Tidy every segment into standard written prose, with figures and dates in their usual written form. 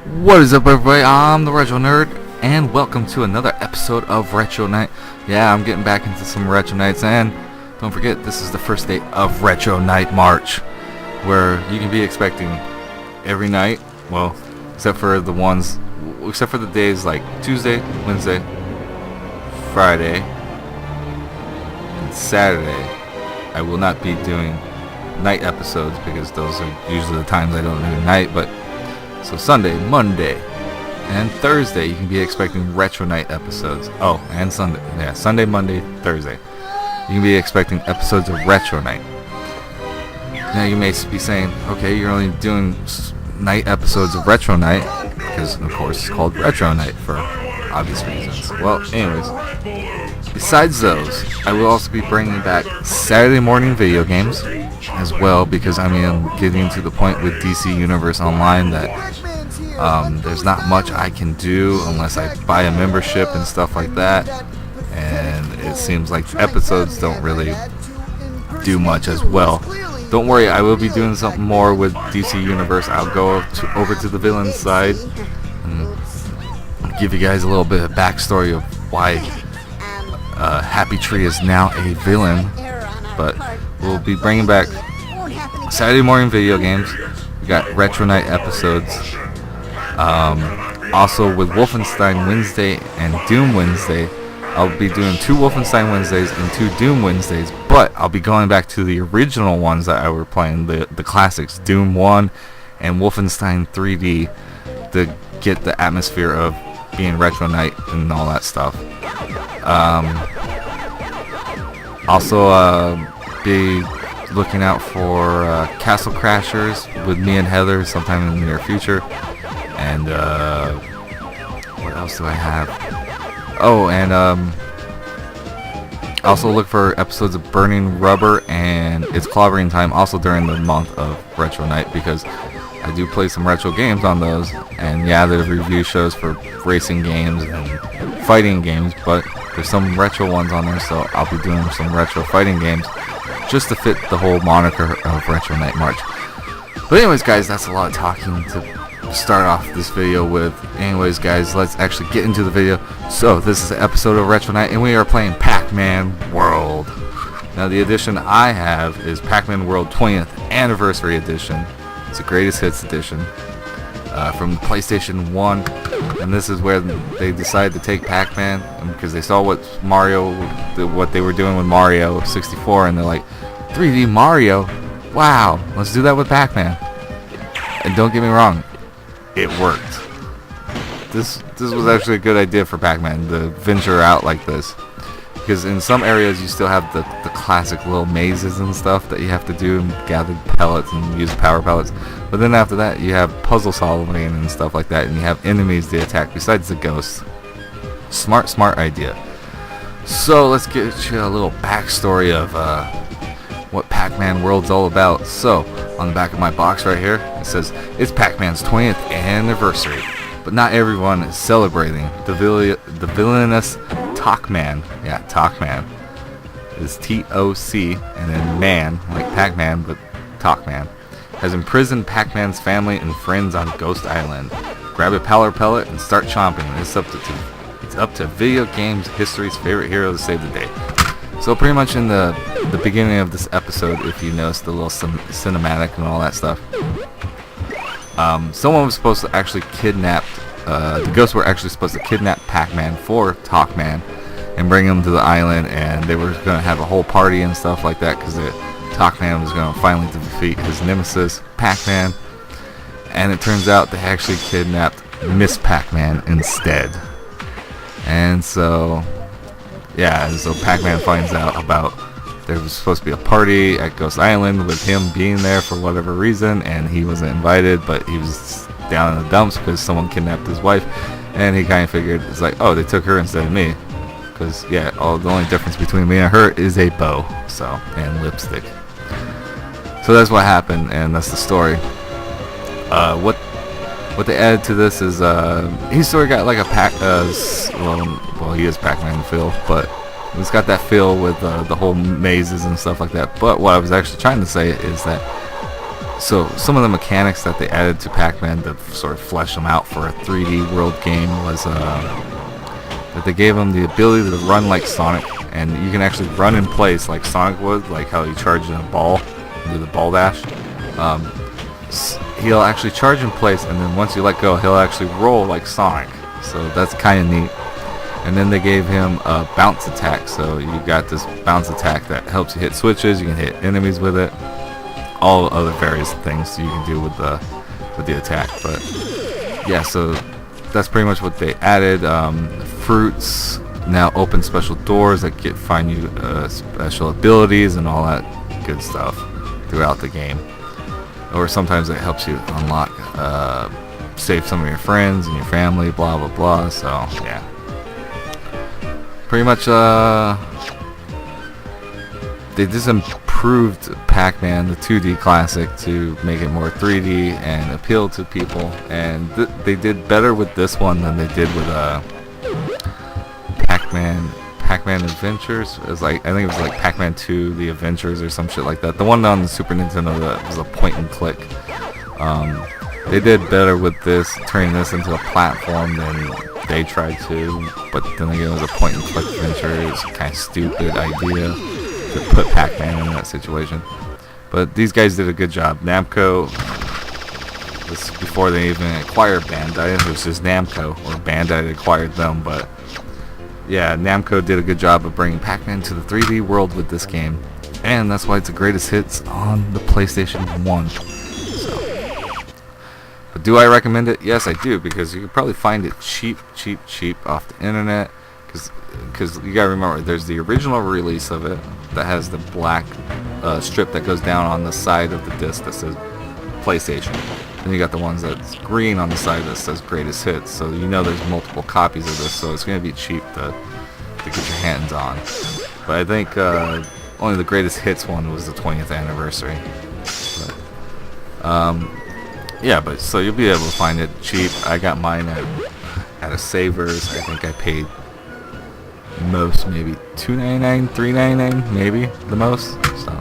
What is up, everybody? I'm the Retro Nerd, and welcome to another episode of Retro Night. Yeah, I'm getting back into some Retro Nights, and don't forget, this is the first day of Retro Night March, where you can be expecting every night, well, except for the days like Tuesday, Wednesday, Friday, and Saturday. I will not be doing night episodes because those are usually the times I don't do night, but so Sunday, Monday, and Thursday you can be expecting Retro Night episodes. Oh, and Sunday. Yeah, Sunday, Monday, Thursday. You can be expecting episodes of Retro Night. Now you may be saying, okay, you're only doing night episodes of Retro Night because, of course, it's called Retro Night for obvious reasons. Well, anyways, besides those, I will also be bringing back Saturday morning video games as well, because I'm getting to the point with DC Universe Online that there's not much I can do unless I buy a membership and stuff like that, and it seems like episodes don't really do much as well. Don't worry, I will be doing something more with DC Universe. I'll go over to the villain side and give you guys a little bit of backstory of why Happy Tree is now a villain, but we'll be bringing back Saturday morning video games. We got Retro Night episodes. Also with Wolfenstein Wednesday and Doom Wednesday. I'll be doing 2 Wolfenstein Wednesdays and 2 Doom Wednesdays, but I'll be going back to the original ones that I were playing, the classics, Doom 1 and Wolfenstein 3D, to get the atmosphere of being Retro Night and all that stuff. Also, be looking out for Castle Crashers with me and Heather sometime in the near future. And what else do I have? Oh, and also look for episodes of Burning Rubber and It's Clobbering Time also during the month of Retro Night, because I do play some retro games on those. And yeah, there's review shows for racing games and fighting games, but there's some retro ones on there, so I'll be doing some retro fighting games just to fit the whole moniker of Retro Night March. But anyways, guys, that's a lot of talking to start off this video with. Anyways, guys, let's actually get into the video. So this is an episode of Retro Night, and we are playing Pac-Man World. Now the edition I have is Pac-Man World 20th Anniversary Edition. It's a Greatest Hits Edition from PlayStation 1, and this is where they decided to take Pac-Man, because they saw what they were doing with Mario 64, and they're like, 3D Mario? Wow, let's do that with Pac-Man. And don't get me wrong, it worked. This was actually a good idea for Pac-Man to venture out like this, because in some areas you still have the classic little mazes and stuff that you have to do and gather pellets and use power pellets, but then after that you have puzzle solving and stuff like that, and you have enemies to attack besides the ghosts. Smart idea. So let's get you a little backstory of what Pac-Man World's all about. So on the back of my box right here, it says it's Pac-Man's 20th anniversary, but not everyone is celebrating. The villainous Toc-Man, yeah, Toc-Man, is T-O-C and then man, like Pac-Man, but Toc-Man, has imprisoned Pac-Man's family and friends on Ghost Island. Grab a power pellet and start chomping. It's up to video games history's favorite hero to save the day. So pretty much in the beginning of this episode, if you notice the little cinematic and all that stuff, someone was supposed to actually kidnap, the ghosts were actually supposed to kidnap Pac-Man for Toc-Man and bring him to the island, and they were going to have a whole party and stuff like that, because Toc-Man was going to finally defeat his nemesis, Pac-Man. And it turns out they actually kidnapped Miss Pac-Man instead. And so, yeah, and so Pac-Man finds out about there was supposed to be a party at Ghost Island with him being there for whatever reason, and he wasn't invited, but he was down in the dumps because someone kidnapped his wife, and he kind of figured, it's like, oh, they took her instead of me, because, yeah, the only difference between me and her is a bow, so, and lipstick. So that's what happened, and that's the story. What they added to this is, he's sort of got like a well, he is Pac-Man feel, but it's got that feel with the whole mazes and stuff like that. But what I was actually trying to say is that So some of the mechanics that they added to Pac-Man to sort of flesh them out for a 3D world game was that they gave him the ability to run like Sonic, and you can actually run in place like Sonic would, like how you charge in a ball, do the ball dash. He'll actually charge in place, and then once you let go, he'll actually roll like Sonic. So that's kind of neat. And then they gave him a bounce attack, so you got this bounce attack that helps you hit switches, you can hit enemies with it, all other various things you can do with the attack. But yeah, so that's pretty much what they added. Fruits now open special doors that find you special abilities and all that good stuff throughout the game. Or sometimes it helps you unlock, save some of your friends and your family, blah blah blah. So yeah, pretty much they just improved Pac-Man, the 2D classic, to make it more 3D and appeal to people. And they did better with this one than they did with Pac-Man Adventures. It was like, I think it was like Pac-Man 2, The Adventures or some shit like that. The one on the Super Nintendo that was a point and click. They did better with this, turning this into a platform than they tried to. But then again, it was a point and click adventure. It was a kind of stupid idea to put Pac-Man in that situation. But these guys did a good job. Namco, this is before they even acquired Bandai. It was just Namco, or Bandai acquired them. But yeah, Namco did a good job of bringing Pac-Man to the 3D world with this game. And that's why it's the greatest hits on the PlayStation 1. So, but do I recommend it? Yes, I do, because you can probably find it cheap off the internet. Because you gotta remember, there's the original release of it that has the black strip that goes down on the side of the disc that says PlayStation. Then you got the ones that's green on the side that says greatest hits. So you know there's multiple copies of this, so it's gonna be cheap to get your hands on. But I think only the greatest hits one was the 20th anniversary. But, yeah, but so you'll be able to find it cheap. I got mine at a Savers. I think I paid most maybe $2.99, $3.99, maybe the most. So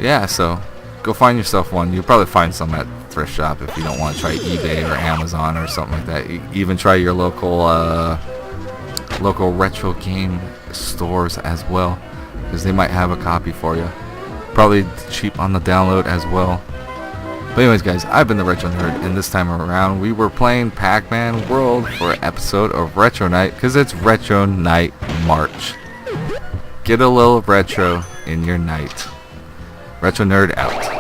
yeah, so go find yourself one. You'll probably find some at thrift shop if you don't want to try eBay or Amazon or something like that. Even try your local retro game stores as well, because they might have a copy for you. Probably cheap on the download as well. But anyways, guys, I've been the Retro Nerd, and this time around we were playing Pac-Man World for an episode of Retro Night, because it's Retro Night March. Get a little retro in your night. Retro Nerd out.